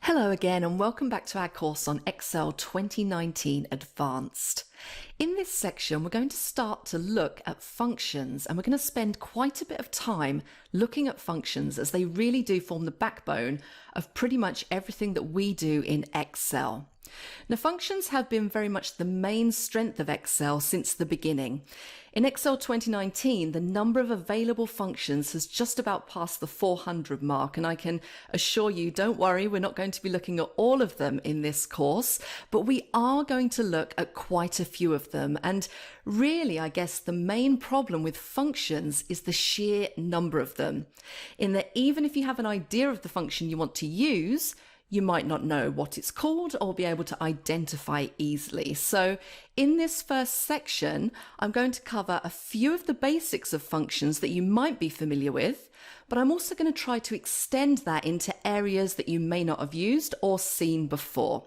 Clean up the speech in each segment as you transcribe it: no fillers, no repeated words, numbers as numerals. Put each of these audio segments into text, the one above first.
Hello again and welcome back to our course on Excel 2019 Advanced. In this section we're going to start to look at functions, and we're going to spend quite a bit of time looking at functions as they really do form the backbone of pretty much everything that we do in Excel. Now, functions have been very much the main strength of Excel since the beginning. In Excel 2019, the number of available functions has just about passed the 400 mark, and I can assure you, don't worry, we're not going to be looking at all of them in this course, but we are going to look at quite a few of them. And really, I guess the main problem with functions is the sheer number of them, in that even if you have an idea of the function you want to use, you might not know what it's called or be able to identify easily. So in this first section, I'm going to cover a few of the basics of functions that you might be familiar with, but I'm also going to try to extend that into areas that you may not have used or seen before.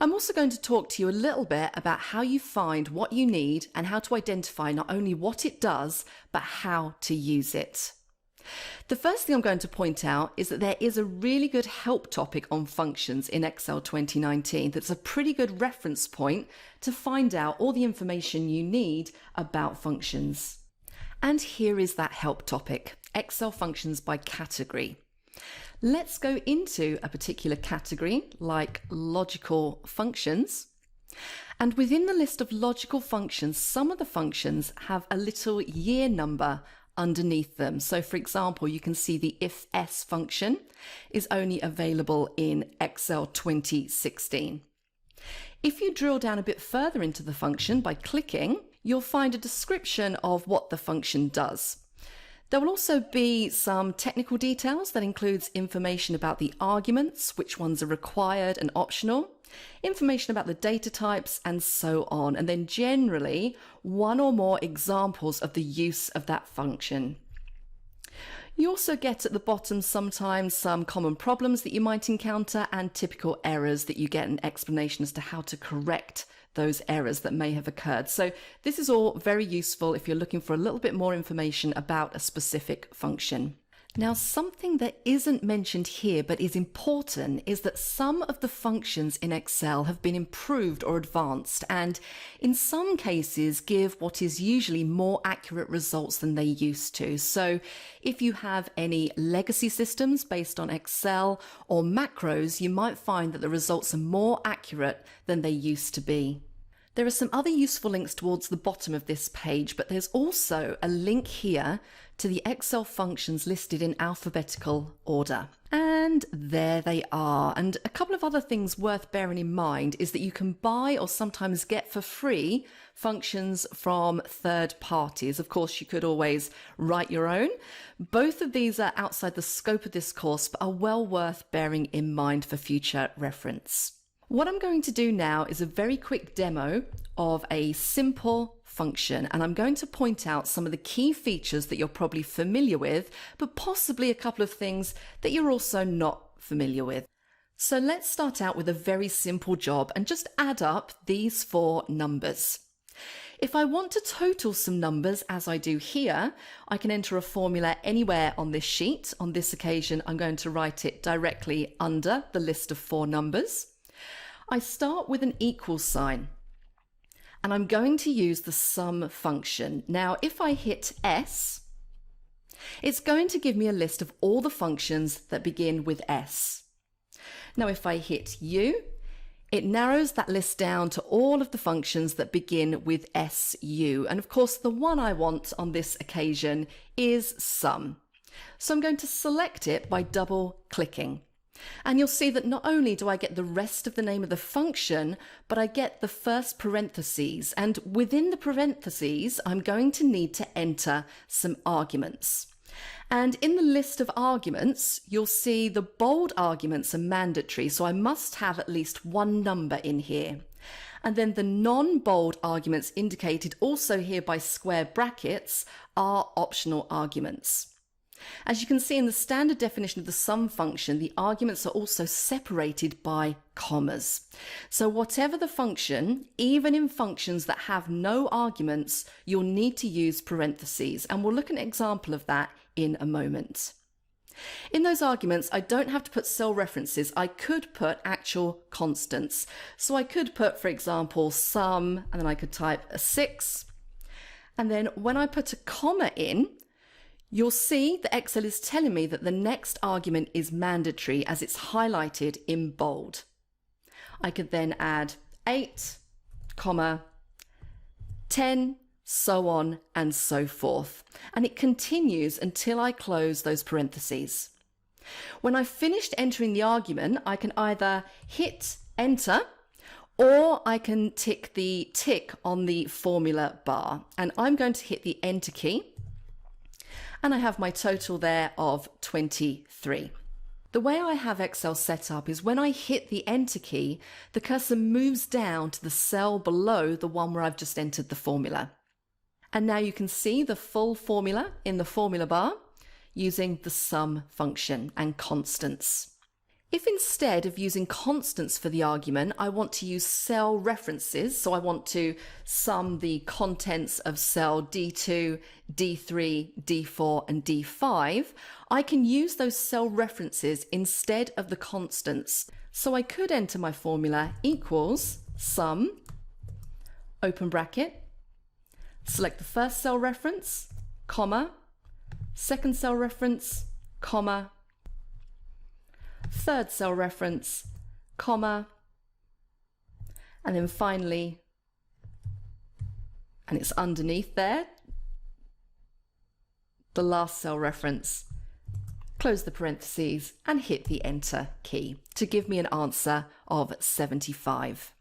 I'm also going to talk to you a little bit about how you find what you need and how to identify not only what it does, but how to use it. The first thing I'm going to point out is that there is a really good help topic on functions in Excel 2019 that's a pretty good reference point to find out all the information you need about functions. And here is that help topic, Excel functions by category. Let's go into a particular category like logical functions. And within the list of logical functions, some of the functions have a little year number underneath them. So for example, you can see the if-s function is only available in Excel 2016. If you drill down a bit further into the function by clicking, you'll find a description of what the function does. There will also be some technical details that includes information about the arguments, which ones are required and optional, information about the data types, and so on, and then generally one or more examples of the use of that function. You also get at the bottom sometimes some common problems that you might encounter and typical errors that you get an explanation as to how to correct those errors that may have occurred. So this is all very useful if you're looking for a little bit more information about a specific function. Now, something that isn't mentioned here but is important is that some of the functions in Excel have been improved or advanced, and in some cases give what is usually more accurate results than they used to. So if you have any legacy systems based on Excel or macros, you might find that the results are more accurate than they used to be. There are some other useful links towards the bottom of this page, but there's also a link here to the Excel functions listed in alphabetical order. And there they are. And a couple of other things worth bearing in mind is that you can buy or sometimes get for free functions from third parties. Of course, you could always write your own. Both of these are outside the scope of this course, but are well worth bearing in mind for future reference. What I'm going to do now is a very quick demo of a simple function, and I'm going to point out some of the key features that you're probably familiar with, but possibly a couple of things that you're also not familiar with. So let's start out with a very simple job and just add up these four numbers. If I want to total some numbers, as I do here, I can enter a formula anywhere on this sheet. On this occasion, I'm going to write it directly under the list of four numbers. I start with an equal sign, and I'm going to use the sum function. Now, if I hit S, it's going to give me a list of all the functions that begin with S. Now, if I hit U, it narrows that list down to all of the functions that begin with SU. And of course, the one I want on this occasion is sum. So I'm going to select it by double clicking. And you'll see that not only do I get the rest of the name of the function, but I get the first parentheses. And within the parentheses, I'm going to need to enter some arguments. And in the list of arguments, you'll see the bold arguments are mandatory, so I must have at least one number in here. And then the non-bold arguments indicated also here by square brackets are optional arguments. As you can see in the standard definition of the sum function, the arguments are also separated by commas. So whatever the function, even in functions that have no arguments, you'll need to use parentheses. And we'll look at an example of that in a moment. In those arguments, I don't have to put cell references. I could put actual constants. So I could put, for example, sum, and then I could type a 6. And then when I put a comma in, you'll see that Excel is telling me that the next argument is mandatory as it's highlighted in bold. I could then add 8, comma, 10, so on and so forth. And it continues until I close those parentheses. When I've finished entering the argument, I can either hit enter or I can tick the tick on the formula bar. And I'm going to hit the enter key. And I have my total there of 23. The way I have Excel set up is when I hit the enter key, the cursor moves down to the cell below the one where I've just entered the formula. And now you can see the full formula in the formula bar using the sum function and constants. If instead of using constants for the argument, I want to use cell references, so I want to sum the contents of cell D2, D3, D4, and D5, I can use those cell references instead of the constants. So I could enter my formula equals sum, open bracket, select the first cell reference, comma, second cell reference, comma, third cell reference, comma, and then finally, and it's underneath there, the last cell reference, close the parentheses and hit the enter key to give me an answer of 75.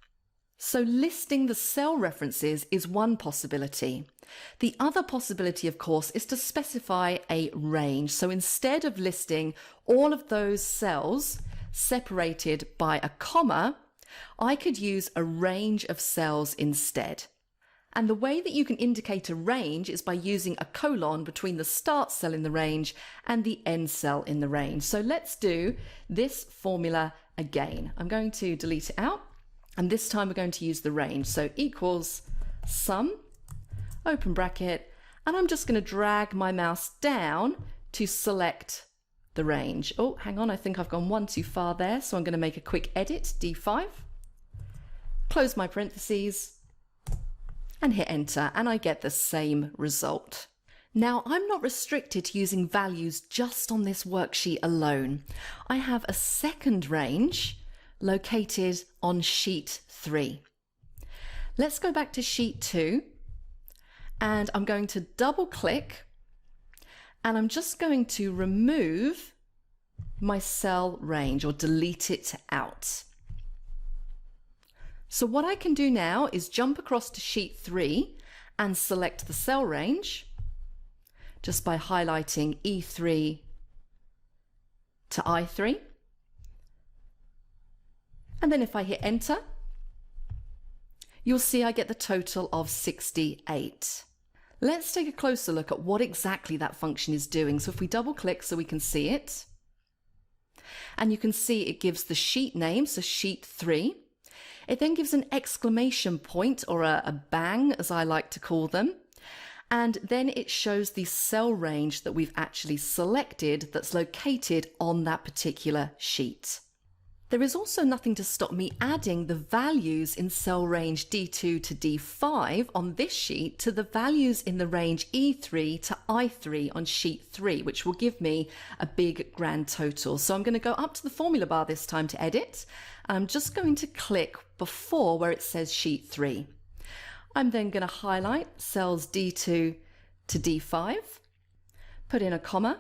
So listing the cell references is one possibility. The other possibility, of course, is to specify a range. So instead of listing all of those cells separated by a comma, I could use a range of cells instead. And the way that you can indicate a range is by using a colon between the start cell in the range and the end cell in the range. So let's do this formula again. I'm going to delete it out. And this time we're going to use the range. So equals sum, open bracket, and I'm just going to drag my mouse down to select the range. Oh, hang on, I think I've gone one too far there. So I'm going to make a quick edit, D5, close my parentheses, and hit enter, and I get the same result. Now, I'm not restricted to using values just on this worksheet alone. I have a second range located on sheet 3. Let's go back to sheet 2 and I'm going to double click and I'm just going to remove my cell range or delete it out. So what I can do now is jump across to sheet 3 and select the cell range just by highlighting E3 to I3. And then if I hit enter, you'll see I get the total of 68. Let's take a closer look at what exactly that function is doing. So if we double click so we can see it, and you can see it gives the sheet name, so sheet 3. It then gives an exclamation point or a bang, as I like to call them. And then it shows the cell range that we've actually selected that's located on that particular sheet. There is also nothing to stop me adding the values in cell range D2 to D5 on this sheet to the values in the range E3 to I3 on sheet 3, which will give me a big grand total. So I'm going to go up to the formula bar this time to edit. I'm just going to click before where it says sheet 3. I'm then going to highlight cells D2 to D5, put in a comma,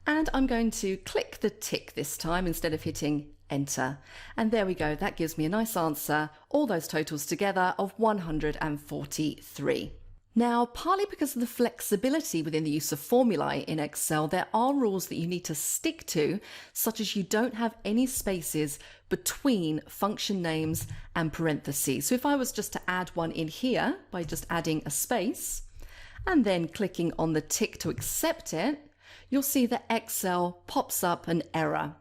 and I'm going to click the tick this time instead of hitting enter. And there we go. That gives me a nice answer, all those totals together, of 143. Now, partly because of the flexibility within the use of formulae in Excel, there are rules that you need to stick to, such as you don't have any spaces between function names and parentheses. So if I was just to add one in here by just adding a space and then clicking on the tick to accept it, you'll see that Excel pops up an error.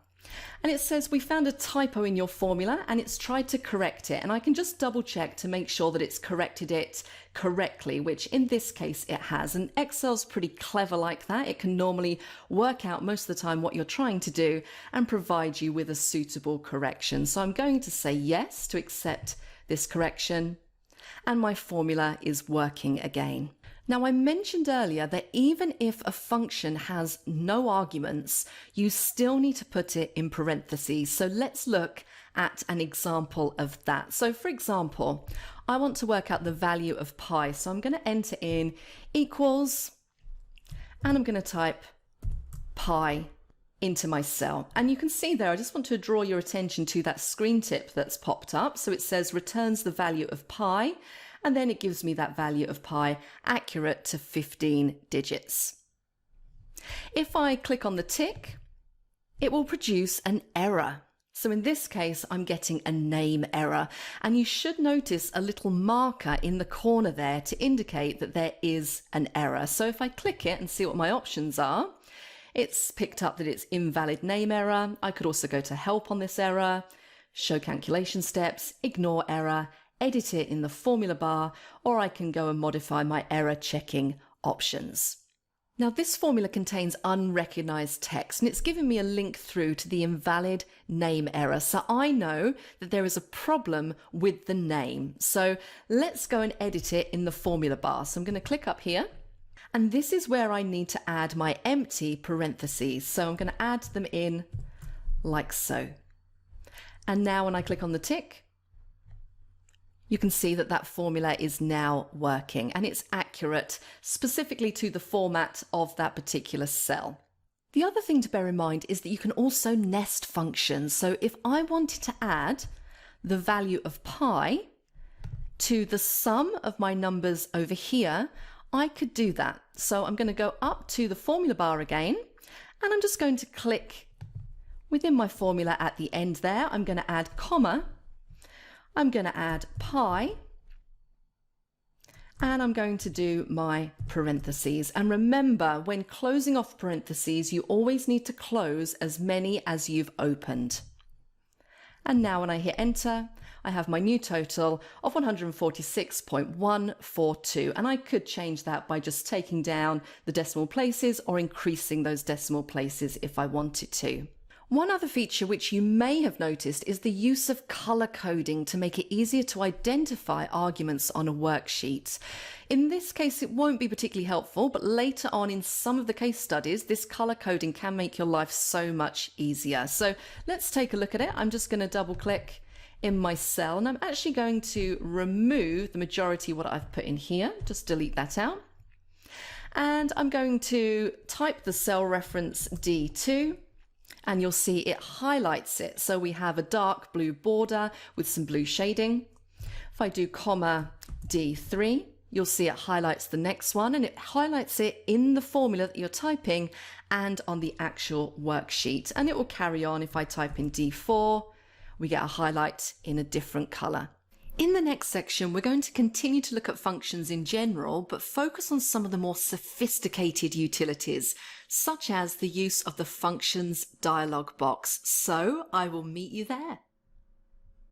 And it says we found a typo in your formula and it's tried to correct it. And I can just double check to make sure that it's corrected it correctly, which in this case it has. And Excel's pretty clever like that. It can normally work out most of the time what you're trying to do and provide you with a suitable correction. So I'm going to say yes to accept this correction. And my formula is working again. Now, I mentioned earlier that even if a function has no arguments, you still need to put it in parentheses. So let's look at an example of that. So for example, I want to work out the value of pi. So I'm going to enter in equals, and I'm going to type pi into my cell. And you can see there, I just want to draw your attention to that screen tip that's popped up. So it says returns the value of pi. And then it gives me that value of pi accurate to 15 digits. If I click on the tick, it will produce an error. So in this case, I'm getting a name error. And you should notice a little marker in the corner there to indicate that there is an error. So if I click it and see what my options are, it's picked up that it's invalid name error. I could also go to help on this error, show calculation steps, ignore error, edit it in the formula bar, or I can go and modify my error checking options. Now this formula contains unrecognized text and it's given me a link through to the invalid name error. So I know that there is a problem with the name. So let's go and edit it in the formula bar. So I'm going to click up here and this is where I need to add my empty parentheses. So I'm going to add them in like so. And now when I click on the tick, you can see that that formula is now working and it's accurate specifically to the format of that particular cell. The other thing to bear in mind is that you can also nest functions. So if I wanted to add the value of pi to the sum of my numbers over here, I could do that. So I'm going to go up to the formula bar again and I'm just going to click within my formula at the end there. I'm going to add comma. I'm going to add pi and I'm going to do my parentheses. And remember, when closing off parentheses, you always need to close as many as you've opened. And now when I hit enter, I have my new total of 146.142. And I could change that by just taking down the decimal places or increasing those decimal places if I wanted to. One other feature which you may have noticed is the use of color coding to make it easier to identify arguments on a worksheet. In this case, it won't be particularly helpful, but later on in some of the case studies, this color coding can make your life so much easier. So let's take a look at it. I'm just going to double click in my cell and I'm actually going to remove the majority of what I've put in here. Just delete that out. And I'm going to type the cell reference D2. And you'll see it highlights it. So we have a dark blue border with some blue shading. If I do comma D3, you'll see it highlights the next one and it highlights it in the formula that you're typing and on the actual worksheet. And it will carry on. If I type in D4, we get a highlight in a different color. In the next section, we're going to continue to look at functions in general, but focus on some of the more sophisticated utilities, such as the use of the functions dialog box. So I will meet you there.